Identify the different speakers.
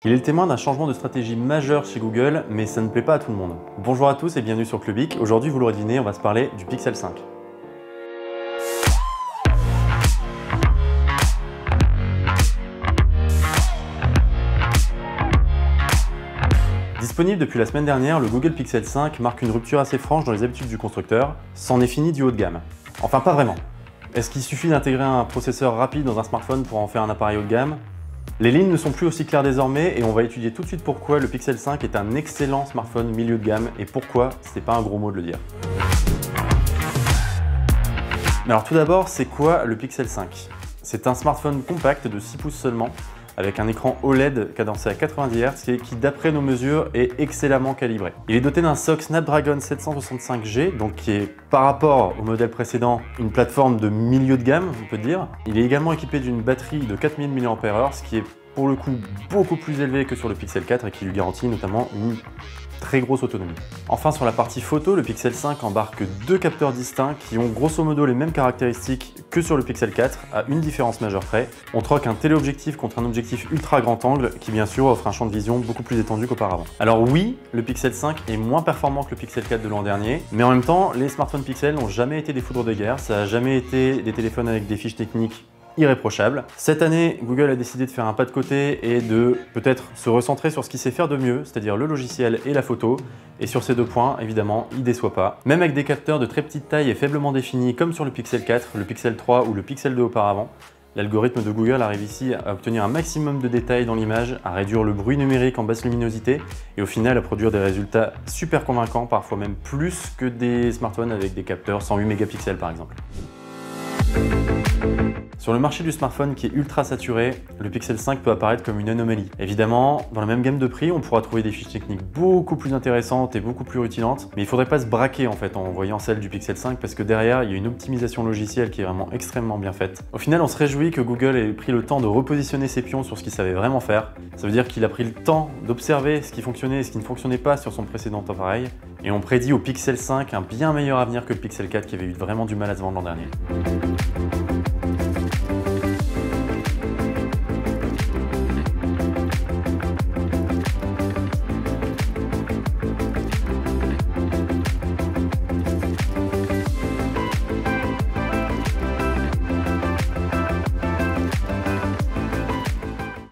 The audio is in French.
Speaker 1: Il est le témoin d'un changement de stratégie majeur chez Google, mais ça ne plaît pas à tout le monde. Bonjour à tous et bienvenue sur Clubic. Aujourd'hui, vous l'aurez deviné, on va se parler du Pixel 5. Disponible depuis la semaine dernière, le Google Pixel 5 marque une rupture assez franche dans les habitudes du constructeur. C'en est fini du haut de gamme. Enfin, pas vraiment. Est-ce qu'il suffit d'intégrer un processeur rapide dans un smartphone pour en faire un appareil haut de gamme? Les lignes ne sont plus aussi claires désormais et on va étudier tout de suite pourquoi le Pixel 5 est un excellent smartphone milieu de gamme et pourquoi c'est pas un gros mot de le dire. Mais alors tout d'abord, c'est quoi le Pixel 5? C'est un smartphone compact de 6 pouces seulement, avec un écran OLED cadencé à 90 Hz et qui, d'après nos mesures, est excellemment calibré. Il est doté d'un SoC Snapdragon 765G, donc qui est, par rapport au modèle précédent, une plateforme de milieu de gamme, on peut dire. Il est également équipé d'une batterie de 4000 mAh, ce qui est pour le coup beaucoup plus élevé que sur le Pixel 4 et qui lui garantit notamment une très grosse autonomie. Enfin, sur la partie photo, le Pixel 5 embarque deux capteurs distincts qui ont grosso modo les mêmes caractéristiques que sur le Pixel 4, à une différence majeure près. On troque un téléobjectif contre un objectif ultra grand angle qui bien sûr offre un champ de vision beaucoup plus étendu qu'auparavant. Alors oui, le Pixel 5 est moins performant que le Pixel 4 de l'an dernier, mais en même temps, les smartphones Pixel n'ont jamais été des foudres de guerre, ça n'a jamais été des téléphones avec des fiches techniques irréprochable. Cette année, Google a décidé de faire un pas de côté et de peut-être se recentrer sur ce qu'il sait faire de mieux, c'est-à-dire le logiciel et la photo. Et sur ces deux points, évidemment, il ne déçoit pas. Même avec des capteurs de très petite taille et faiblement définis, comme sur le Pixel 4, le Pixel 3 ou le Pixel 2 auparavant, l'algorithme de Google arrive ici à obtenir un maximum de détails dans l'image, à réduire le bruit numérique en basse luminosité et au final à produire des résultats super convaincants, parfois même plus que des smartphones avec des capteurs 108 mégapixels par exemple. Sur le marché du smartphone qui est ultra saturé, le Pixel 5 peut apparaître comme une anomalie. Évidemment, dans la même gamme de prix, on pourra trouver des fiches techniques beaucoup plus intéressantes et beaucoup plus rutilantes, mais il ne faudrait pas se braquer en fait en voyant celle du Pixel 5 parce que derrière, il y a une optimisation logicielle qui est vraiment extrêmement bien faite. Au final, on se réjouit que Google ait pris le temps de repositionner ses pions sur ce qu'il savait vraiment faire. Ça veut dire qu'il a pris le temps d'observer ce qui fonctionnait et ce qui ne fonctionnait pas sur son précédent appareil, et on prédit au Pixel 5 un bien meilleur avenir que le Pixel 4 qui avait eu vraiment du mal à se vendre l'an dernier.